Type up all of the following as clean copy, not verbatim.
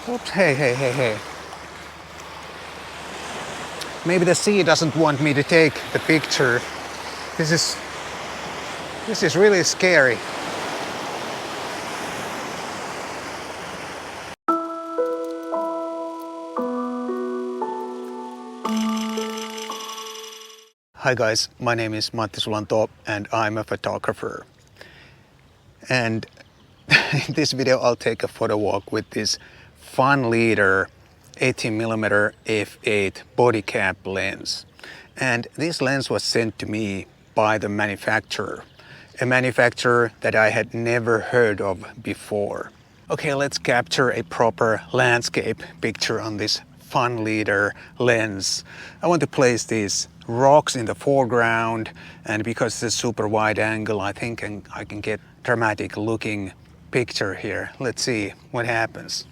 Oops, hey. Maybe the sea doesn't want me to take the picture. This is really scary. Hi guys, my name is Matti Sulanto and I'm a photographer. And in this video I'll take a photo walk with this Funleader 18mm F8 Bodycap lens. And this lens was sent to me by the manufacturer, a manufacturer that I had never heard of before. Okay, let's capture a proper landscape picture on this Funleader lens. I want to place these rocks in the foreground, and because it's a super wide angle, I think I can get dramatic looking picture here. Let's see what happens.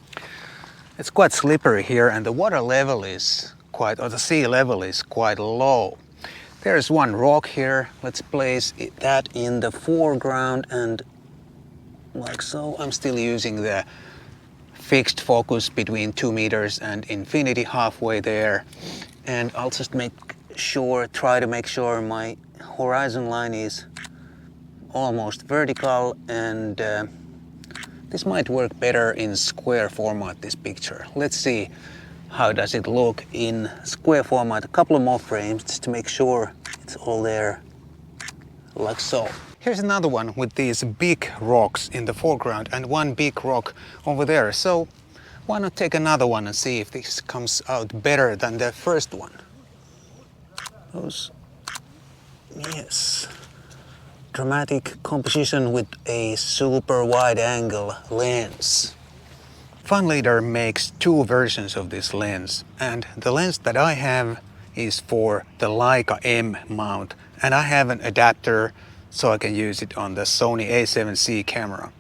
It's quite slippery here and the water level is the sea level is quite low. There's one rock here. Let's place that in the foreground and like so. I'm still using the fixed focus between 2 meters and infinity, halfway there. And I'll just try to make sure my horizon line is almost vertical, and this might work better in square format, this picture. Let's see how does it look in square format. A couple of more frames just to make sure it's all there, like so. Here's another one with these big rocks in the foreground and one big rock over there. So why not take another one and see if this comes out better than the first one. Yes. Dramatic composition with a super wide angle lens. Funleader makes two versions of this lens, and the lens that I have is for the Leica M mount, and I have an adapter so I can use it on the Sony A7C camera.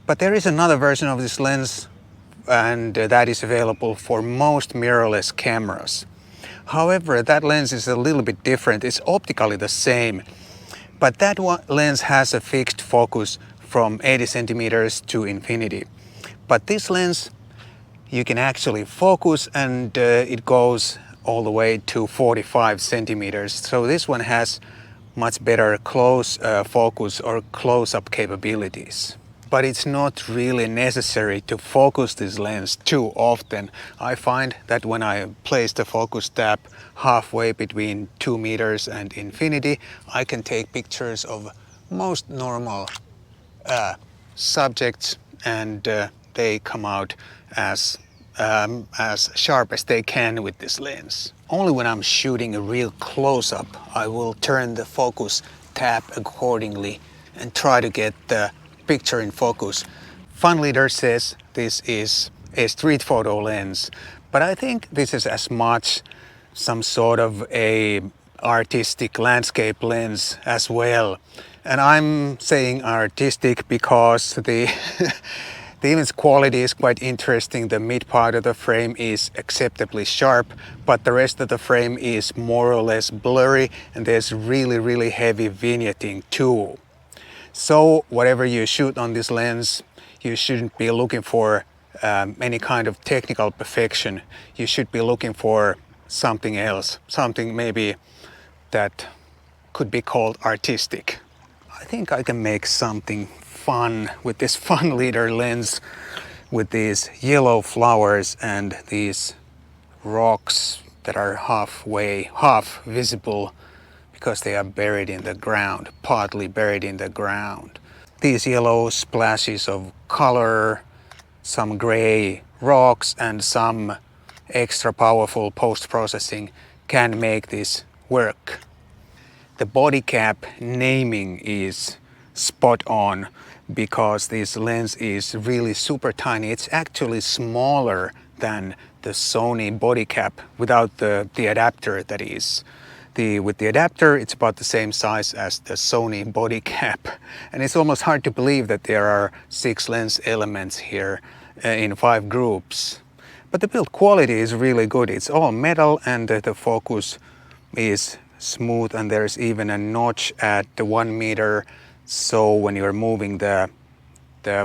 But there is another version of this lens, and that is available for most mirrorless cameras. However, that lens is a little bit different. It's optically the same, but that lens has a fixed focus from 80 centimeters to infinity. But this lens, you can actually focus and it goes all the way to 45 centimeters. So this one has much better close focus or close-up capabilities. But it's not really necessary to focus this lens too often. I find that when I place the focus tab halfway between 2 meters and infinity, I can take pictures of most normal subjects, and they come out as sharp as they can with this lens. Only when I'm shooting a real close-up, I will turn the focus tab accordingly and try to get the picture in focus. Funleader says this is a street photo lens, but I think this is as much some sort of a artistic landscape lens as well. And I'm saying artistic because the image quality is quite interesting. The mid part of the frame is acceptably sharp, but the rest of the frame is more or less blurry, and there's really heavy vignetting too. So whatever you shoot on this lens, you shouldn't be looking for any kind of technical perfection. You should be looking for something else, something maybe that could be called artistic. I think I can make something fun with this Funleader lens, with these yellow flowers and these rocks that are half visible, because they are buried in the ground, partly buried in the ground. These yellow splashes of color, some gray rocks, and some extra powerful post-processing can make this work. The Bodycap naming is spot on, because this lens is really super tiny. It's actually smaller than the Sony Bodycap without the adapter, that is. With the adapter, it's about the same size as the Sony Bodycap. And it's almost hard to believe that there are 6 lens elements here in 5 groups. But the build quality is really good. It's all metal, and the focus is smooth, and there's even a notch at the 1 meter. So when you're moving the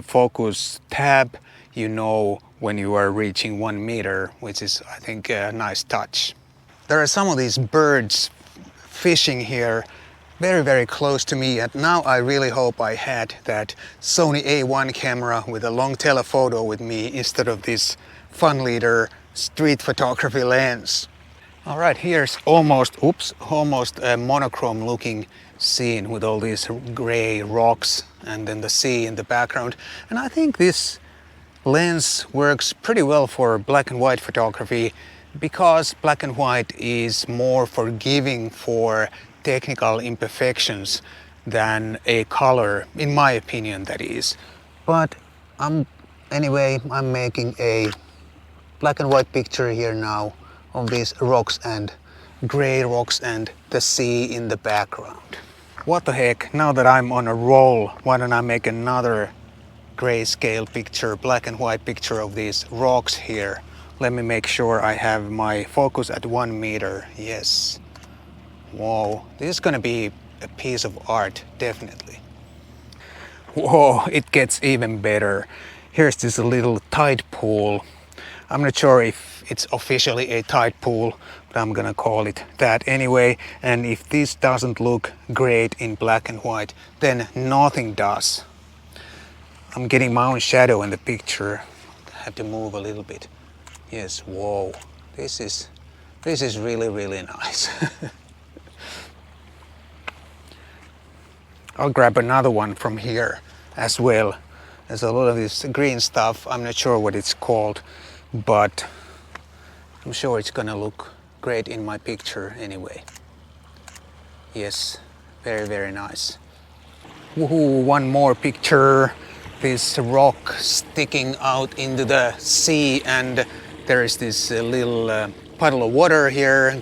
focus tab, you know when you are reaching 1 meter, which is, I think, a nice touch. There are some of these birds fishing here very close to me, and now I really hope I had that Sony A1 camera with a long telephoto with me instead of this Funleader street photography lens. All right, here's almost a monochrome looking scene with all these gray rocks and then the sea in the background. And I think this lens works pretty well for black and white photography because black and white is more forgiving for technical imperfections than a color, in my opinion, that is. But anyway, I'm making a black and white picture here now of these rocks and gray rocks and the sea in the background. What the heck, now that I'm on a roll, why don't I make another grayscale picture, black and white picture of these rocks here. Let me make sure I have my focus at 1 meter. Yes. Whoa, this is gonna be a piece of art, definitely. Whoa, it gets even better. Here's this little tide pool. I'm not sure if it's officially a tide pool, but I'm gonna call it that anyway. And if this doesn't look great in black and white, then nothing does. I'm getting my own shadow in the picture. I have to move a little bit. Yes, whoa, this is really nice. I'll grab another one from here as well. There's a lot of this green stuff. I'm not sure what it's called, but I'm sure it's gonna look great in my picture anyway. Yes, very nice. Woohoo, one more picture. This rock sticking out into the sea, and there is this little puddle of water here.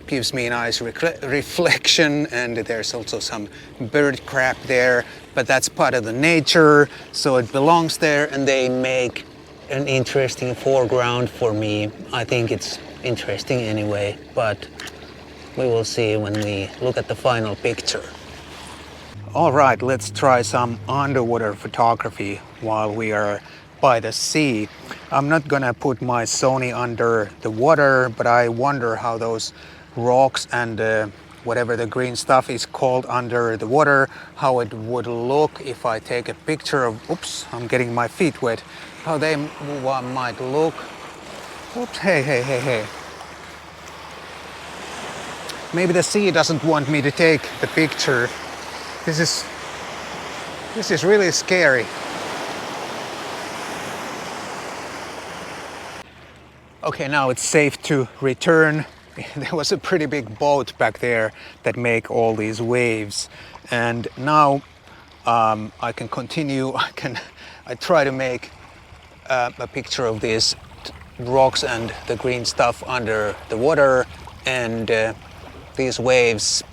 Gives me a nice reflection, and there's also some bird crap there, but that's part of the nature, so it belongs there, and they make an interesting foreground for me. I think it's interesting anyway, but we will see when we look at the final picture. All right, let's try some underwater photography while we are by the sea. I'm not gonna put my Sony under the water, but I wonder how those rocks and whatever the green stuff is called under the water, how it would look if I take a picture of, oops, I'm getting my feet wet, how they might look. Oops, hey. Maybe the sea doesn't want me to take the picture. This is really scary. Okay, now it's safe to return. There was a pretty big boat back there that make all these waves, and now I can continue. I try to make a picture of these rocks and the green stuff under the water, and these waves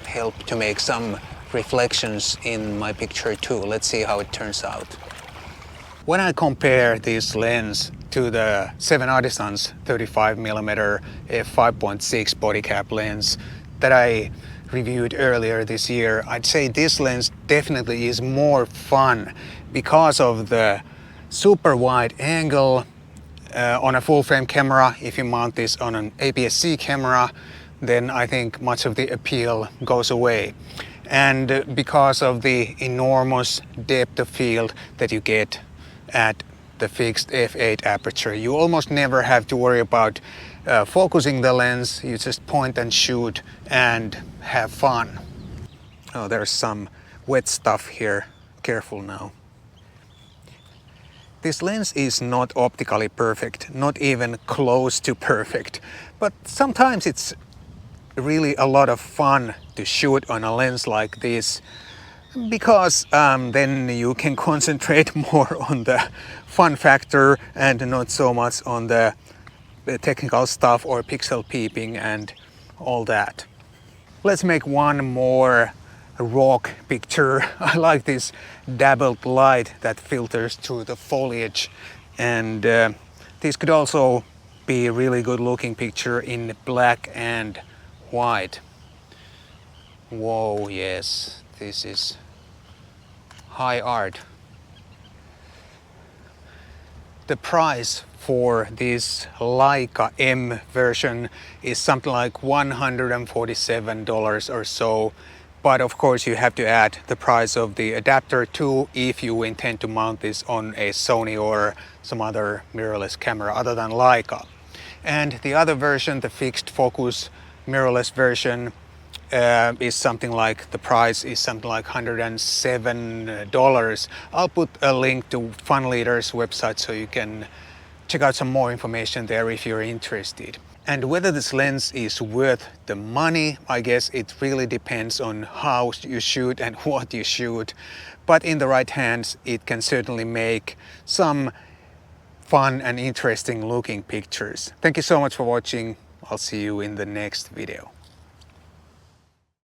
help to make some reflections in my picture too. Let's see how it turns out. When I compare this lens to the 7 Artisans 35mm f5.6 Bodycap lens that I reviewed earlier this year, I'd say this lens definitely is more fun because of the super wide angle on a full frame camera. If you mount this on an APS-C camera, then I think much of the appeal goes away. And because of the enormous depth of field that you get at the fixed f8 aperture, you almost never have to worry about focusing the lens. You just point and shoot and have fun. Oh, there's some wet stuff here. Careful now. This lens is not optically perfect, not even close to perfect, but sometimes it's really a lot of fun to shoot on a lens like this, because then you can concentrate more on the fun factor and not so much on the technical stuff or pixel peeping and all that. Let's make one more rock picture. I like this dabbled light that filters through the foliage, and this could also be a really good looking picture in black and white. Whoa, yes, this is high art. The price for this Leica M version is something like $147 or so, but of course you have to add the price of the adapter too if you intend to mount this on a Sony or some other mirrorless camera other than Leica. And the other version, the fixed focus mirrorless version, is something like, the price is something like $107. I'll put a link to Funleader's website so you can check out some more information there if you're interested. And whether this lens is worth the money, I guess it really depends on how you shoot and what you shoot. But in the right hands, it can certainly make some fun and interesting looking pictures. Thank you so much for watching. I'll see you in the next video.